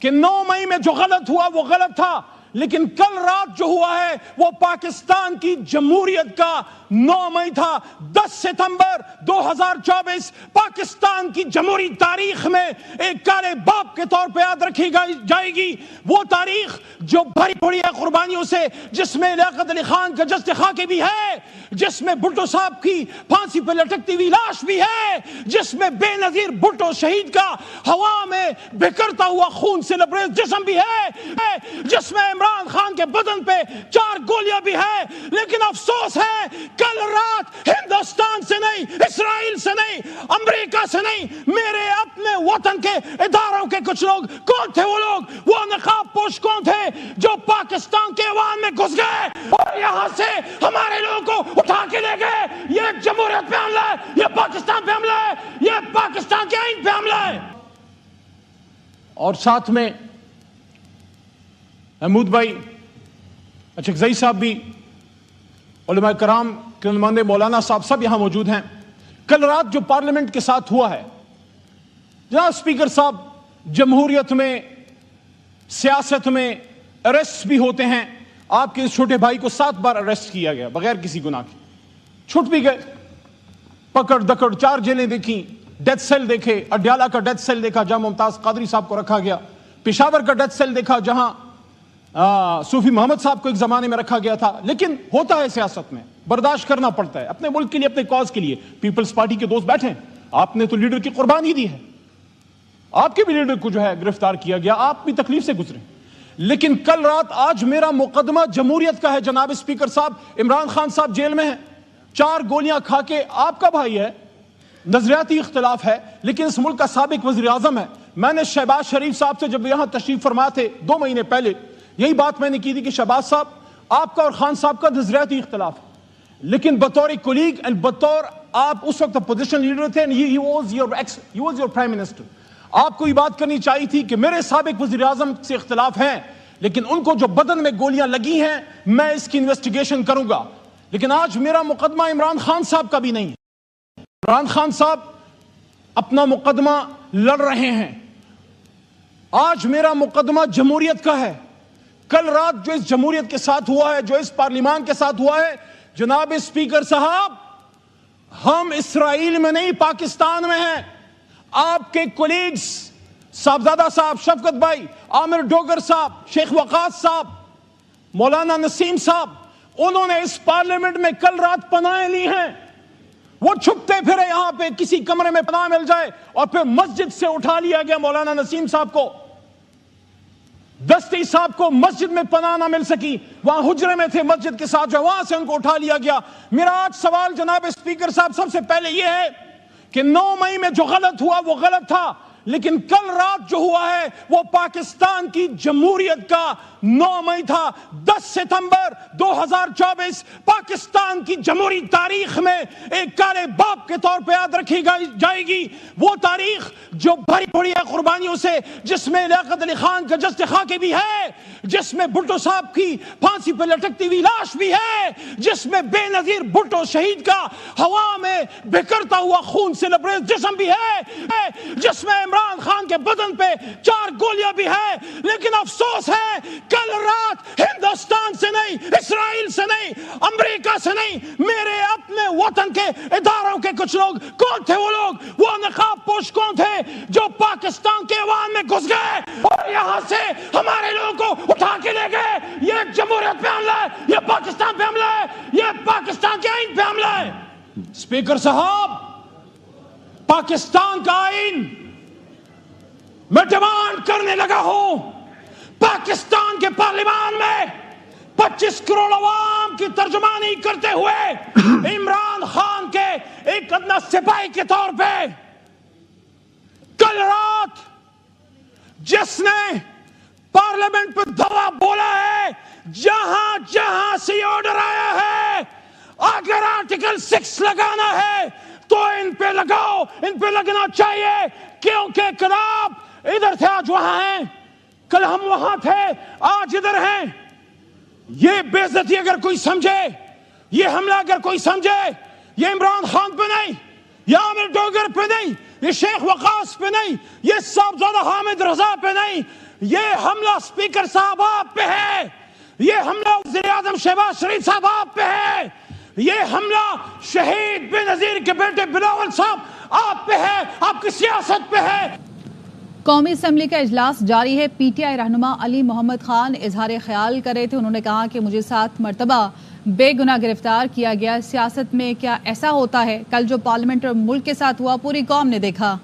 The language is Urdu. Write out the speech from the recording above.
کہ 9 مئی میں جو غلط ہوا وہ غلط تھا، لیکن کل رات جو ہوا ہے وہ پاکستان کی جمہوریت کا 9 مئی تھا۔ 10 ستمبر 2024 پاکستان کی جمہوری تاریخ میں ایک کالے باپ کے طور پہ یاد رکھی جائے گی، وہ تاریخ جو بھری پڑی ہے قربانیوں سے، جس میں لیاقت علی خان کا جسد خاکی بھی ہے، جس میں بھٹو صاحب کی پھانسی پہ لٹکتی ہوئی لاش بھی ہے، جس میں بے نظیر بھٹو شہید کا ہوا میں بکھرتا ہوا خون سے لبریز جسم بھی ہے، جس میں عمران خان کے بدن پہ 4 گولیاں بھی ہے۔ لیکن افسوس ہے کل رات ہندوستان سے نہیں، اسرائیل سے نہیں، امریکہ سے نہیں، میرے اپنے وطن کے اداروں کے کچھ لوگ، کون تھے وہ لوگ؟ وہ نقاب پوش کون تھے جو پاکستان کے ایوان میں گھس گئے اور یہاں سے ہمارے لوگوں کو اٹھا کے لے گئے؟ یہ جمہوریت پہ حملہ ہے، یہ پاکستان پہ حملہ ہے، یہ پاکستان کے آئین پہ حملہ ہے۔ اور ساتھ میں محمود بھائی اچکزئی صاحب بھی، علماء کرام کے نمائندے مولانا صاحب سب یہاں موجود ہیں۔ کل رات جو پارلیمنٹ کے ساتھ ہوا ہے، جناب اسپیکر صاحب، جمہوریت میں، سیاست میں اریسٹ بھی ہوتے ہیں۔ آپ کے اس چھوٹے بھائی کو 7 بار اریسٹ کیا گیا بغیر کسی گناہ کے، چھٹ بھی گئے، پکڑ دکڑ 4 جیلیں دیکھی، ڈیتھ سیل دیکھے، اڈیالہ کا ڈیتھ سیل دیکھا جہاں ممتاز قادری صاحب کو رکھا گیا، پشاور کا ڈیتھ سیل دیکھا جہاں صوفی محمد صاحب کو ایک زمانے میں رکھا گیا تھا۔ لیکن ہوتا ہے سیاست میں، برداشت کرنا پڑتا ہے، اپنے ملک کے لیے، اپنے کاز کے لیے۔ پیپلز پارٹی کے دوست بیٹھے ہیں، آپ نے تو لیڈر کی قربانی دی ہے، آپ کے بھی لیڈر کو جو ہے گرفتار کیا گیا، آپ بھی تکلیف سے گزرے۔ لیکن کل رات آج میرا مقدمہ جمہوریت کا ہے۔ جناب اسپیکر صاحب، عمران خان صاحب جیل میں ہیں، 4 گولیاں کھا کے، آپ کا بھائی ہے، نظریاتی اختلاف ہے لیکن اس ملک کا سابق وزیر اعظم ہے۔ میں نے شہباز شریف صاحب سے جب یہاں تشریف فرما تھے 2 مہینے پہلے، یہی بات میں نے کی تھی کہ شہباز صاحب، آپ کا اور خان صاحب کا نظریاتی اختلاف ہے، لیکن بطور کولیگ اینڈ بطور آپ اس وقت اپوزیشن لیڈر تھے، he was your prime minister، آپ کو یہ بات کرنی چاہیے تھی کہ میرے سابق وزیر اعظم سے اختلاف ہیں، لیکن ان کو جو بدن میں گولیاں لگی ہیں میں اس کی انویسٹیگیشن کروں گا۔ لیکن آج میرا مقدمہ عمران خان صاحب کا بھی نہیں ہے۔ عمران خان صاحب اپنا مقدمہ لڑ رہے ہیں، آج میرا مقدمہ جمہوریت کا ہے۔ کل رات جو اس جمہوریت کے ساتھ ہوا ہے، جو اس پارلیمان کے ساتھ ہوا ہے، جناب اسپیکر صاحب، ہم اسرائیل میں نہیں، پاکستان میں ہیں۔ آپ کے کولیگز، صاحبزادہ صاحب، شفقت بھائی، عامر ڈوگر صاحب، شیخ وقاص صاحب، مولانا نسیم صاحب، انہوں نے اس پارلیمنٹ میں کل رات پناہیں لی ہیں۔ وہ چھپتے پھرے یہاں پہ، کسی کمرے میں پناہ مل جائے، اور پھر مسجد سے اٹھا لیا گیا مولانا نسیم صاحب کو، دستی صاحب کو مسجد میں پناہ نہ مل سکی، وہاں حجرے میں تھے مسجد کے ساتھ، جو وہاں سے ان کو اٹھا لیا گیا۔ میرا آج سوال جناب اسپیکر صاحب سب سے پہلے یہ ہے کہ 9 مئی میں جو غلط ہوا وہ غلط تھا، لیکن کل رات جو ہوا ہے وہ پاکستان کی جمہوریت کا 9 مئی تھا۔ 10 ستمبر 2024 پاکستان کی جمہوری تاریخ میں ایک کالے باپ کے طور پہ یاد رکھی جائے گی، وہ تاریخ جو بھری پڑی ہے قربانیوں سے، جس میں لیاقت علی خان کا جسد خاکی بھی ہے، جس میں بھٹو صاحب کی پھانسی پہ لٹکتی ہوئی لاش بھی ہے، جس میں بے نظیر بھٹو شہید کا ہوا میں بکھرتا ہوا خون سے لبریز جسم بھی ہے، جس میں عمران خان کے بدن پہ 4 گولیاں بھی ہے۔ لیکن افسوس ہے کل رات ہندوستان سے نہیں، اسرائیل سے نہیں، امریکہ سے نہیں، میرے اپنے وطن کے اداروں کے کچھ لوگ، کون تھے وہ لوگ؟ وہ نقاب پوش کون تھے جو پاکستان کے ایوان میں گھس گئے اور یہاں سے ہمارے لوگوں کو اٹھا کے لے گئے؟ یہ جمہوریت پہ حملہ ہے، یہ پاکستان پہ حملہ ہے، یہ پاکستان کے آئین پہ حملہ ہے۔ اسپیکر صاحب، پاکستان کا آئین میں ڈیمانڈ کرنے لگا ہوں، پاکستان کے پارلیمان میں 25 کروڑ عوام کی ترجمانی کرتے ہوئے عمران خان کے ایک ادنا سپاہی کے طور پہ کل رات جس نے پارلیمنٹ پہ دعویٰ بولا ہے، جہاں جہاں سے آرڈر آیا ہے، اگر آرٹیکل 6 لگانا ہے تو ان پہ لگاؤ، ان پہ لگنا چاہیے، کیونکہ کل آپ ادھر تھے، آج وہاں ہیں، کل ہم وہاں تھے، آج ادھر ہیں۔ یہ بے عزتی اگر کوئی سمجھے، یہ حملہ اگر کوئی سمجھے، یہ عمران خان پہ نہیں، یہ عامر ڈوگر پہ نہیں، یہ شیخ وقاص پہ نہیں، یہ صاحبزادہ حامد رضا پہ نہیں، یہ حملہ اسپیکر صاحب آپ پہ ہے، یہ حملہ وزیر اعظم شہباز شریف صاحب آپ پہ ہے، یہ حملہ شہید بے نظیر کے بیٹے بلاول صاحب آپ پہ ہے، آپ کی سیاست پہ ہے۔ قومی اسمبلی کا اجلاس جاری ہے۔ پی ٹی آئی رہنما علی محمد خان اظہار خیال کر رہے تھے۔ انہوں نے کہا کہ مجھے 7 مرتبہ بے گناہ گرفتار کیا گیا۔ سیاست میں کیا ایسا ہوتا ہے؟ کل جو پارلیمنٹ اور ملک کے ساتھ ہوا پوری قوم نے دیکھا۔